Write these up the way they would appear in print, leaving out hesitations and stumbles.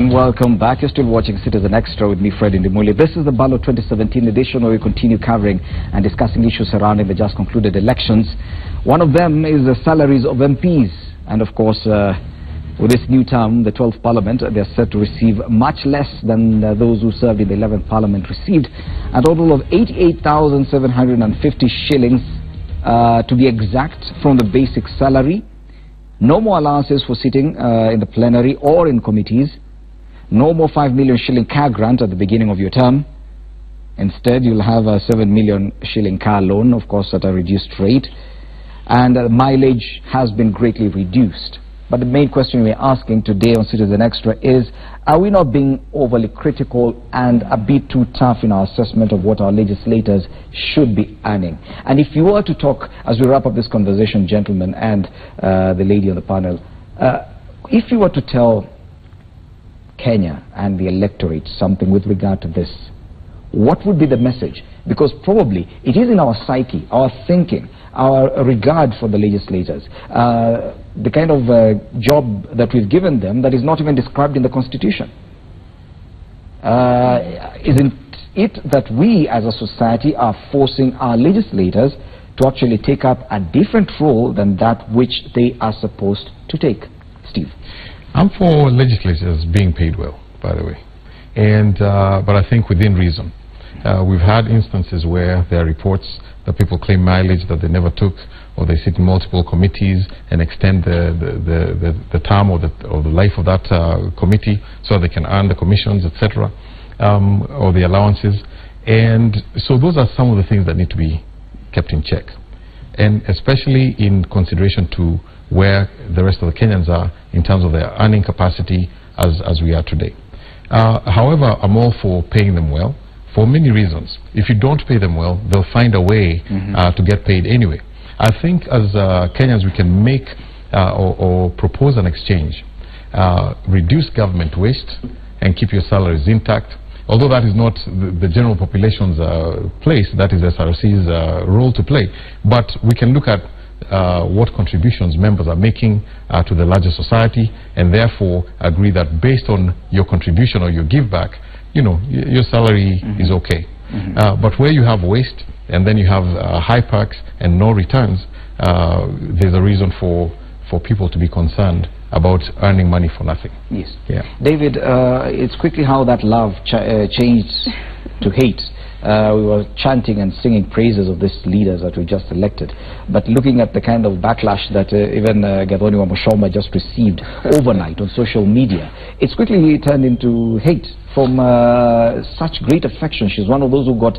And welcome back. You're still watching Citizen Extra with me, Fred Indimuli. This is the Ballot 2017 edition where we continue covering and discussing issues surrounding the just concluded elections. One of them is the salaries of MPs. And of course, with this new term, the 12th Parliament, they're set to receive much less than those who served in the 11th Parliament received. A total of 88,750 shillings, to be exact, from the basic salary. No more allowances for sitting in the plenary or in committees. No more 5 million shilling car grant at the beginning of your term. Instead, you'll have a 7 million shilling car loan, of course, at a reduced rate. And mileage has been greatly reduced. But the main question we're asking today on Citizen Extra is, are we not being overly critical and a bit too tough in our assessment of what our legislators should be earning? And if you were to talk, as we wrap up this conversation, gentlemen, and the lady on the panel, if you were to tell Kenya and the electorate something with regard to this, what would be the message? Because probably it is in our psyche, our thinking, our regard for the legislators, the kind of job that we've given them that is not even described in the Constitution. Isn't it that we as a society are forcing our legislators to actually take up a different role than that which they are supposed to take? Steve. I'm for legislators being paid well, by the way, and but I think within reason. We've had instances where there are reports that people claim mileage that they never took, or they sit in multiple committees and extend the term or the life of that committee so they can earn the commissions, etc., or the allowances. And so those are some of the things that need to be kept in check, and especially in consideration to where the rest of the Kenyans are in terms of their earning capacity as we are today. However, I'm all for paying them well, for many reasons. If you don't pay them well, they'll find a way to get paid anyway. I think as Kenyans we can make or propose an exchange. Reduce government waste and keep your salaries intact. Although that is not the general population's place, that is SRC's role to play. But we can look at what contributions members are making to the larger society, and therefore agree that based on your contribution or your give back, you know, your salary is okay. But where you have waste and then you have high packs and no returns, there's a reason for people to be concerned about earning money for nothing. Yes. Yeah. David, it's quickly how that love changed to hate. We were chanting and singing praises of these leaders that we just elected, but looking at the kind of backlash that even Gathoni Wamuchomba just received overnight on social media, it's quickly turned into hate from such great affection. She's one of those who got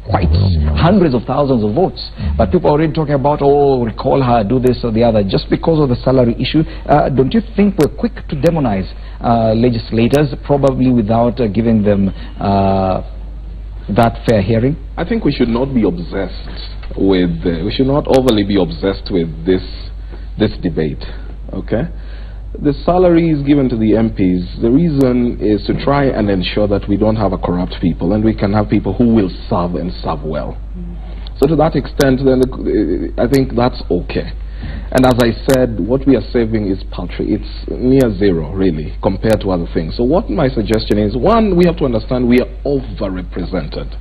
quite hundreds of thousands of votes, but people are already talking about, oh, recall her, do this or the other, just because of the salary issue. Don't you think we're quick to demonize legislators, probably without giving them that fair hearing? I think we should not be obsessed with, we should not overly be obsessed with this debate, okay? The salaries given to the MPs, the reason is to try and ensure that we don't have a corrupt people, and we can have people who will serve and serve well. So to that extent, then I think that's okay. And as I said, what we are saving is paltry. It's near zero, really, compared to other things. So what my suggestion is, one, we have to understand we are overrepresented.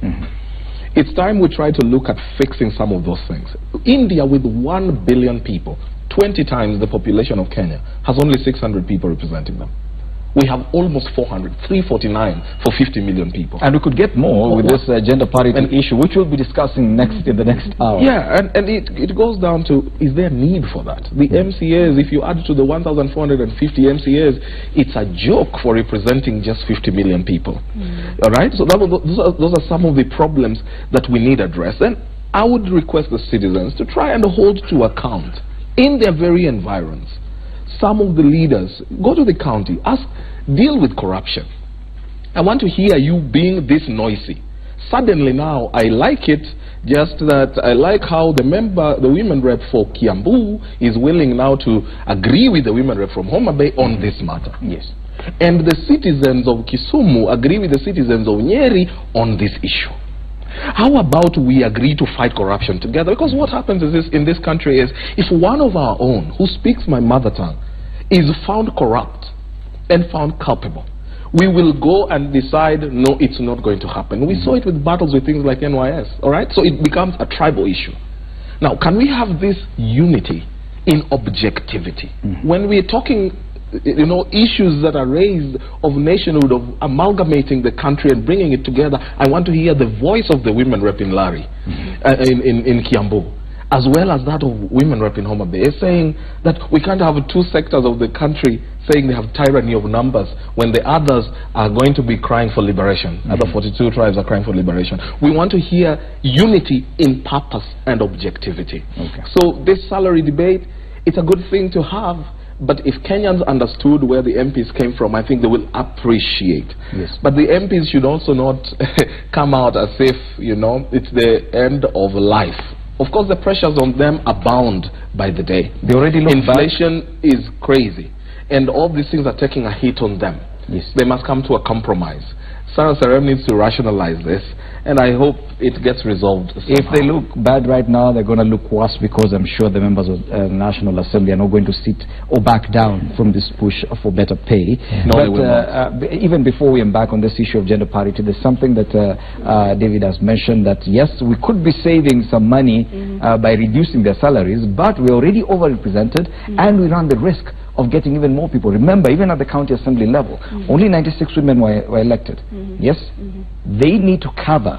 It's time we try to look at fixing some of those things. India, with 1 billion people, 20 times the population of Kenya, has only 600 people representing them. We have almost 400, 349 for 50 million people. And we could get more with this gender parity issue, which we'll be discussing next in the next hour. Yeah, and it goes down to, is there a need for that? The MCAs, if you add to the 1,450 MCAs, it's a joke for representing just 50 million people. All right? So those are some of the problems that we need addressed. And I would request the citizens to try and hold to account in their very environs. Some of the leaders, go to the county, deal with corruption. I want to hear you being this noisy. Suddenly now, I like it, just that I like how the women rep for Kiambu is willing now to agree with the women rep from Homa Bay on this matter. Yes. And the citizens of Kisumu agree with the citizens of Nyeri on this issue. How about we agree to fight corruption together? Because what happens is in this country is, if one of our own, who speaks my mother tongue, is found corrupt, and found culpable, we will go and decide, no, it's not going to happen. We saw it with battles with things like NYS, all right? So it becomes a tribal issue. Now, can we have this unity in objectivity? When we're talking, you know, issues that are raised of nationhood, of amalgamating the country and bringing it together, I want to hear the voice of the women rep in Lari, in Kiambu, as well as that of women rep in Homa Bay, saying that we can't have two sectors of the country saying they have tyranny of numbers when the others are going to be crying for liberation. Other 42 tribes are crying for liberation. We want to hear unity in purpose and objectivity. So this salary debate, it's a good thing to have, but if Kenyans understood where the MPs came from, I think they will appreciate. But the MPs should also not come out as if, you know, it's the end of life. Of course, the pressures on them abound by the day. They already look Inflation is crazy, and all these things are taking a hit on them. They must come to a compromise. Sarah Serem needs to rationalize this, and I hope it gets resolved somehow. If they look bad right now, they're going to look worse, because I'm sure the members of National Assembly are not going to sit or back down from this push for better pay. No, they will not. Even before we embark on this issue of gender parity, there's something that David has mentioned, that yes, we could be saving some money by reducing their salaries, but we're already overrepresented, and we run the risk of getting even more people. Remember, even at the county assembly level, only 96 women were elected. Yes? They need to cover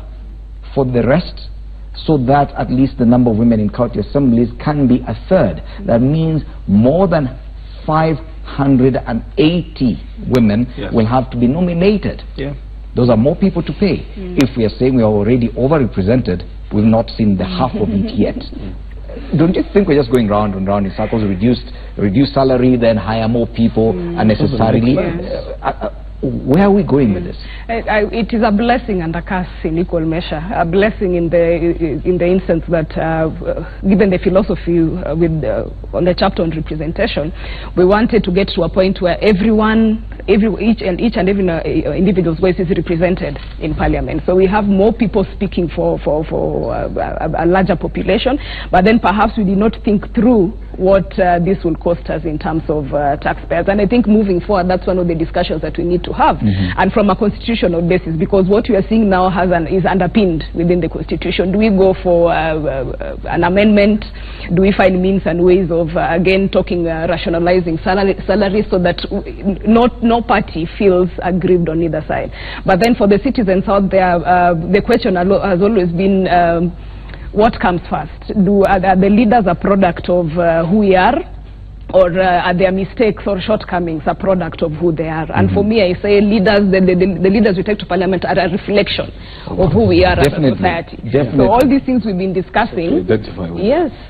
for the rest, so that at least the number of women in county assemblies can be a third. That means more than 580 women will have to be nominated. Those are more people to pay. If we are saying we are already overrepresented, we've not seen the half of it yet. Don't you think we're just going round and round in circles? Reduce salary, then hire more people unnecessarily? Where are we going with this? It is a blessing and a curse in equal measure. A blessing in the instance that, given the philosophy on the chapter on representation, we wanted to get to a point where each and every individual's voice is represented in Parliament. So we have more people speaking for a larger population, but then perhaps we did not think through what this will cost us in terms of taxpayers. And I think moving forward, that's one of the discussions that we need to have, and from a constitutional basis, because what we are seeing now is underpinned within the Constitution. Do we go for an amendment? Do we find means and ways of again rationalizing salaries, so that no party feels aggrieved on either side? But then for the citizens out there, the question has always been, what comes first? Are the leaders a product of who we are, or are their mistakes or shortcomings a product of who they are? And for me, I say leaders, the leaders we take to Parliament are a reflection of who we are as a society. So all these things we've been discussing,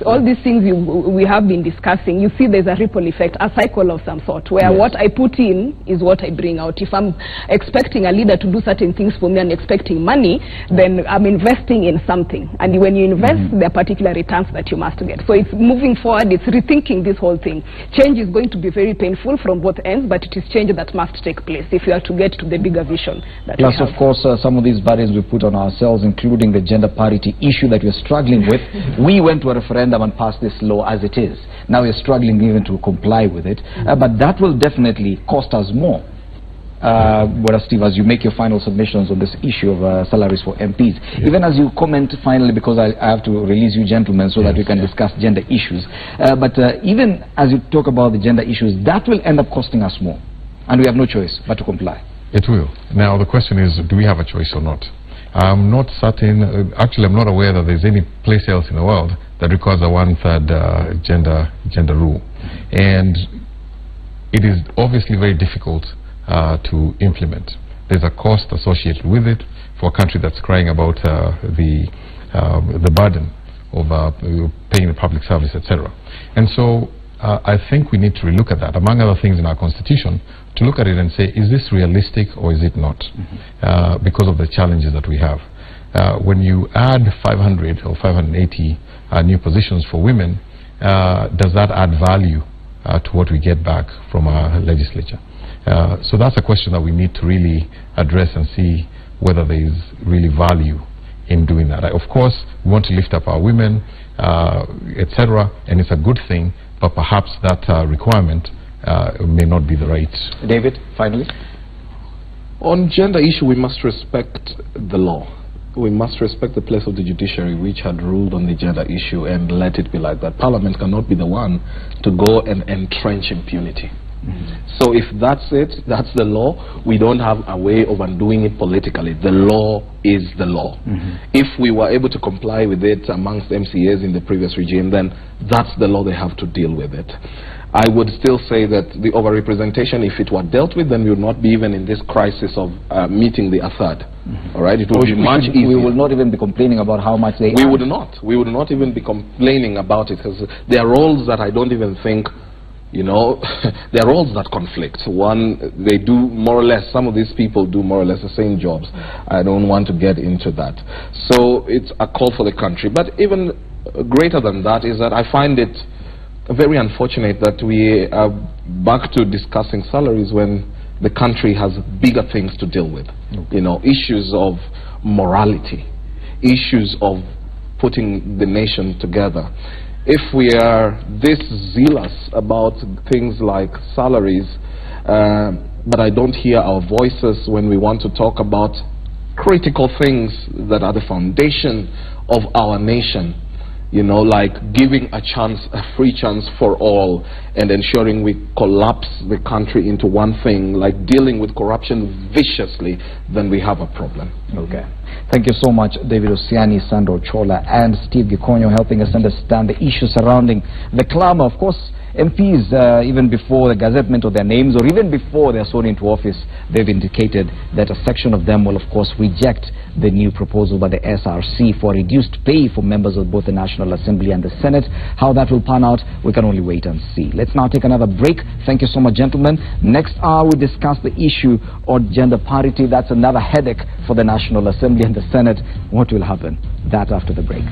all these things we have been discussing, you see there's a ripple effect, a cycle of some sort, where what I put in is what I bring out. If I'm expecting a leader to do certain things for me and expecting money, then I'm investing in something. And when you invest, there are particular returns that you must get. So it's moving forward, it's rethinking this whole thing. Change is going to be very painful from both ends, but it is change that must take place if we are to get to the bigger vision that Plus, of course, some of these barriers we put on ourselves, including the gender parity issue that we're struggling with. We went to a referendum and passed this law as it is. Now we're struggling even to comply with it. But that will definitely cost us more. Steve, as you make your final submissions on this issue of salaries for MPs, even as you comment finally, because I have to release you gentlemen so that we can discuss gender issues, but even as you talk about the gender issues, that will end up costing us more, and we have no choice but to comply. It will. Now the question is, do we have a choice or not? I'm not certain, actually I'm not aware that there's any place else in the world that requires a one-third gender rule, and it is obviously very difficult to implement. There's a cost associated with it for a country that's crying about the burden of paying the public service, etc. And so I think we need to relook at that, among other things in our constitution, to look at it and say, is this realistic or is it not? Because of the challenges that we have. When you add 500 or 580 new positions for women, does that add value to what we get back from our legislature? So that's a question that we need to really address and see whether there is really value in doing that. Of course, we want to lift up our women, etc., and it's a good thing, but perhaps that requirement may not be the right. David, finally. On gender issue, we must respect the law. We must respect the place of the judiciary, which had ruled on the gender issue, and let it be like that. Parliament cannot be the one to go and entrench impunity. So if that's it, that's the law, we don't have a way of undoing it politically. The law is the law. If we were able to comply with it amongst MCAs in the previous regime, then that's the law, they have to deal with it. I would still say that the overrepresentation, if it were dealt with, then we would not be even in this crisis of meeting the third. All right, it would be much easier. We will not even be complaining about how much they We would not. We would not even be complaining about it, because there are roles that I don't even think, you know, there are roles that conflict. One, they do more or less, some of these people do more or less the same jobs. I don't want to get into that. So it's a call for the country. But even greater than that is that I find it very unfortunate that we are back to discussing salaries when the country has bigger things to deal with. You know, issues of morality, issues of putting the nation together. If we are this zealous about things like salaries, but I don't hear our voices when we want to talk about critical things that are the foundation of our nation, you know, like giving a chance, a free chance for all, and ensuring we collapse the country into one thing, like dealing with corruption viciously, then we have a problem. Okay. Thank you so much, David Osiani, Sandro Chola, and Steve Gikonyo, helping us understand the issues surrounding the clamor. Of course, MPs, even before the gazettement of their names, or even before they are sworn into office, they've indicated that a section of them will, of course, reject the new proposal by the SRC for reduced pay for members of both the National Assembly and the Senate. How that will pan out, we can only wait and see. Let's now take another break. Thank you so much, gentlemen. Next hour, we'll discuss the issue of gender parity. That's another headache for the National Assembly and the Senate. What will happen? That after the break.